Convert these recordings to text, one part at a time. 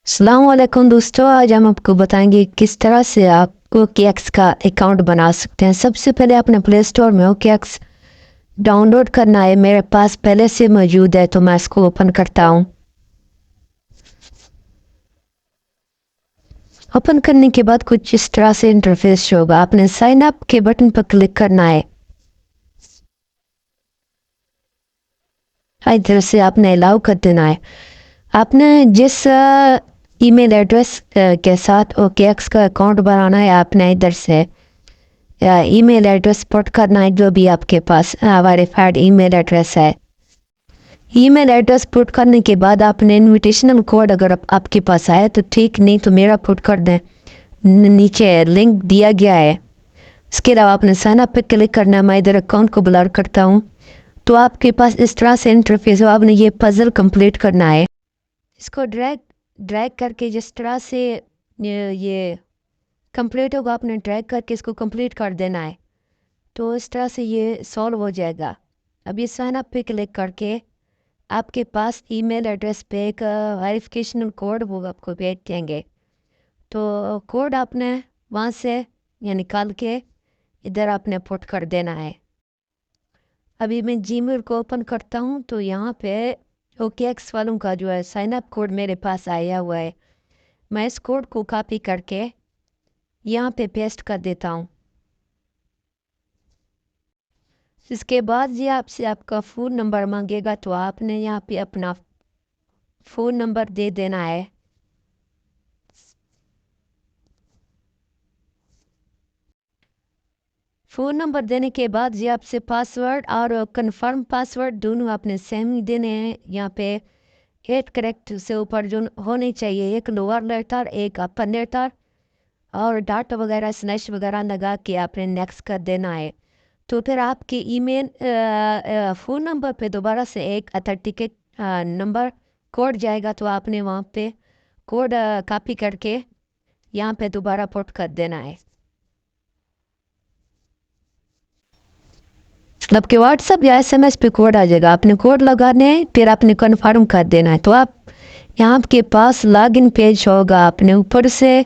अस्सलाम वालेकुम दोस्तों, आज हम आपको बताएंगे किस तरह से आप OKX का अकाउंट बना सकते हैं। सबसे पहले अपने प्ले स्टोर में OKX डाउनलोड करना है। मेरे पास पहले से मौजूद है तो मैं इसको ओपन करता हूँ। ओपन करने के बाद कुछ इस तरह से इंटरफेस होगा। आपने साइन अप के बटन पर क्लिक करना है। इधर से आपने अलाउ कर देना है। आपने जिस ईमेल एड्रेस के साथ OKX का अकाउंट बनाना है, आपने इधर से ईमेल एड्रेस पुट करना है जो भी आपके पास वेरीफाइड ईमेल एड्रेस है। ईमेल एड्रेस पुट करने के बाद आपने इनविटेशनल कोड अगर आपके पास आए तो ठीक, नहीं तो मेरा पुट कर दें। नीचे लिंक दिया गया है। इसके अलावा आपने साइन अप पे क्लिक करना है। मैं इधर अकाउंट को ब्लर करता हूँ तो आपके पास इस तरह से इंटरफेस हो। आपने ये पजल कंप्लीट करना है। इसको ड्रैग ड्रैग करके जिस तरह से ये कंप्लीट होगा, आपने ड्रैग करके इसको कंप्लीट कर देना है। तो इस तरह से ये सॉल्व हो जाएगा। अब ये साइन अप पे क्लिक करके आपके पास ईमेल एड्रेस पे एक वेरिफिकेशन कोड वो आपको भेज देंगे। तो कोड आपने वहाँ से या निकाल के इधर आपने पुट कर देना है। अभी मैं जीमेल को ओपन करता हूँ तो यहाँ पे OKX वालों का जो है साइन अप कोड मेरे पास आया हुआ है। मैं इस कोड को कॉपी करके यहाँ पे पेस्ट कर देता हूँ। इसके बाद ये आपसे आपका फ़ोन नंबर मांगेगा तो आपने यहाँ पे अपना फ़ोन नंबर दे देना है। फ़ोन नंबर देने के बाद ये आपसे पासवर्ड और कंफर्म पासवर्ड दोनों आपने सेम ही देने हैं। यहाँ पे 8 करेक्ट से ऊपर जो होने चाहिए, एक लोअर लेटर एक अपर लेटर और डॉट वगैरह स्लैश वगैरह लगा के आपने नेक्स्ट कर देना है। तो फिर आपके ईमेल फ़ोन नंबर पे दोबारा से एक अथेंटिकेट नंबर कोड जाएगा तो आपने वहाँ पे कोड कॉपी करके यहाँ पे दोबारा पुट कर देना है। मतलब कि व्हाट्सअप या SMS पे कोड आ जाएगा। आपने कोड लगाने है, फिर आपने कन्फर्म कर देना है। तो आप यहाँ आपके पास लॉगिन पेज होगा। आपने ऊपर से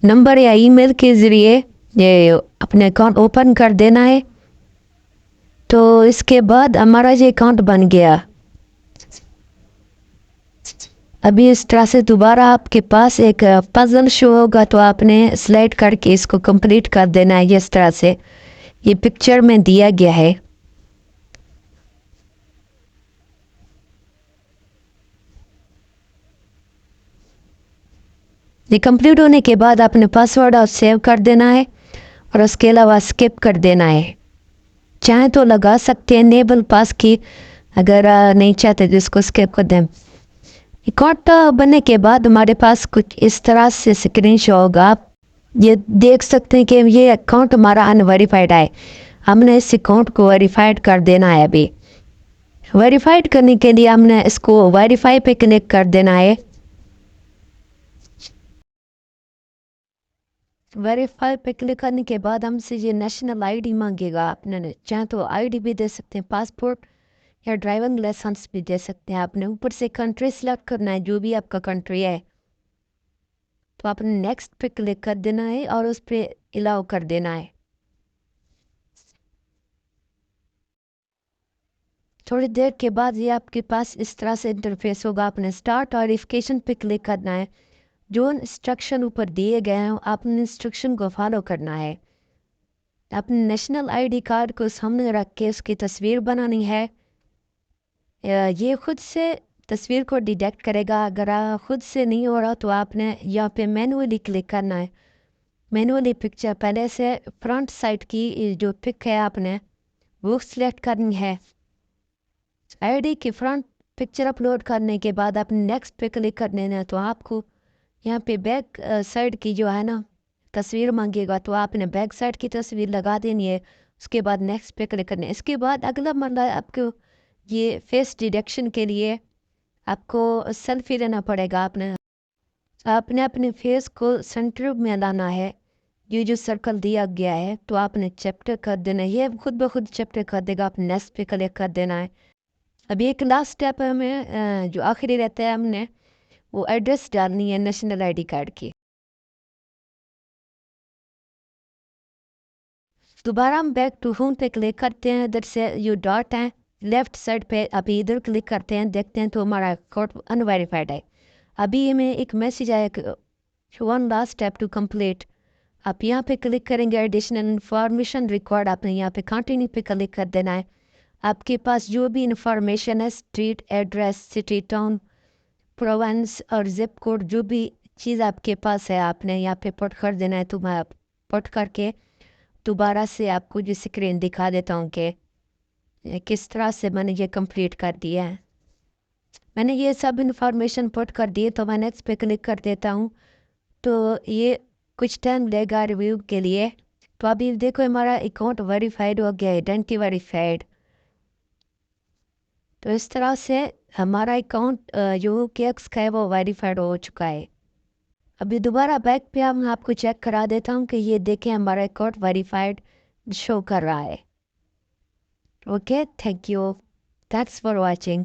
नंबर या ईमेल के ज़रिए ये अपने अकाउंट ओपन कर देना है। तो इसके बाद हमारा ये अकाउंट बन गया। अभी इस तरह से दोबारा आपके पास एक पजल शो होगा तो आपने स्लाइड करके इसको कंप्लीट कर देना है। इस तरह से ये पिक्चर में दिया गया है। ये कंप्लीट होने के बाद आपने पासवर्ड और सेव कर देना है और उसके अलावा स्किप कर देना है। चाहे तो लगा सकते हैं नेबल पास की, अगर नहीं चाहते तो इसको स्किप कर दें। अकाउंट बनने के बाद हमारे पास कुछ इस तरह से स्क्रीन शो होगा। आप ये देख सकते हैं कि ये अकाउंट हमारा अनवेरीफाइड है। हमने इस अकाउंट को वेरीफाइड कर देना है। अभी वेरीफाइड करने के लिए हमने इसको वेरीफाई पे क्लिक कर देना है। वेरीफाई पे क्लिक करने के बाद हमसे ये नेशनल आईडी मांगेगा। आपने चाहे तो आईडी भी दे सकते हैं, पासपोर्ट या ड्राइविंग लाइसेंस भी दे सकते हैं। आपने ऊपर से कंट्री सेलेक्ट करना है, जो भी आपका कंट्री है। तो आपने नेक्स्ट पे क्लिक कर देना है और उस पर अलाउ कर देना है। थोड़ी देर के बाद ये आपके पास इस तरह से इंटरफेस होगा। आपने स्टार्ट और वेरिफिकेशन पे क्लिक करना है। जो इंस्ट्रक्शन ऊपर दिए गए हैं आपने इंस्ट्रक्शन को फॉलो करना है। अपने नेशनल आईडी कार्ड को सामने रख के उसकी तस्वीर बनानी है। ये खुद से तस्वीर को डिटेक्ट करेगा। अगर खुद से नहीं हो रहा तो आपने यहाँ पे मैनुअली क्लिक करना है। मैनुअली पिक्चर पहले से फ्रंट साइड की जो पिक है आपने वो सिलेक्ट करनी है। आईडी की फ्रंट पिक्चर अपलोड करने के बाद आपने नेक्स्ट पे क्लिक कर देना है। तो आपको यहाँ पे बैक साइड की जो है ना तस्वीर मांगेगा तो आपने बैक साइड की तस्वीर लगा देनी है। उसके बाद नेक्स्ट पे क्लिक करना है। इसके बाद अगला मरला आपको ये फेस डिटेक्शन के लिए आपको सेल्फी लेना पड़ेगा। आपने अपने फेस को सेंटर में लाना है। ये जो सर्कल दिया गया है तो आपने चैप्टर कर देना है। ये खुद ब खुद चैप्टर कर देगा। आप नेक्स्ट पे क्लिक कर देना है। अभी एक लास्ट स्टेप है हमें जो आखिरी रहता है हमने वो एड्रेस डालनी है नेशनल आईडी कार्ड की। दोबारा हम बैक टू होम पे क्लिक करते हैं, इधर से यो डॉट है लेफ्ट साइड पे, अभी इधर क्लिक करते हैं, देखते हैं तो हमारा अकाउंट अनवेरीफाइड है। अभी हमें एक मैसेज आया, one last step to complete. आप यहाँ पे क्लिक करेंगे, एडिशनल इंफॉर्मेशन रिकॉर्ड, आपने यहाँ पे कंटिन्यू पे क्लिक कर देना है। आपके पास जो भी इंफॉर्मेशन है, street address, city, town, Provence और जिप कोड, जो भी चीज़ आपके पास है आपने यहाँ पे पुट कर देना है। तो मैं पुट करके दोबारा से आपको जो स्क्रीन दिखा देता हूँ कि किस तरह से मैंने ये कंप्लीट कर दिया है। मैंने ये सब इंफॉर्मेशन पुट कर दी, तो मैं नेक्स्ट पे क्लिक कर देता हूँ। तो ये कुछ टाइम लेगा रिव्यू के लिए। तो अभी देखो हमारा अकाउंट वेरीफाइड हो गया, आइडेंटिटी वेरीफाइड। तो इस तरह से हमारा अकाउंट जो केक्स का है वो वेरीफाइड हो चुका है। अभी दोबारा बैक पे हम आपको चेक करा देता हूँ कि ये देखें हमारा अकाउंट वेरीफाइड शो कर रहा है। Okay, thank you, thanks for watching.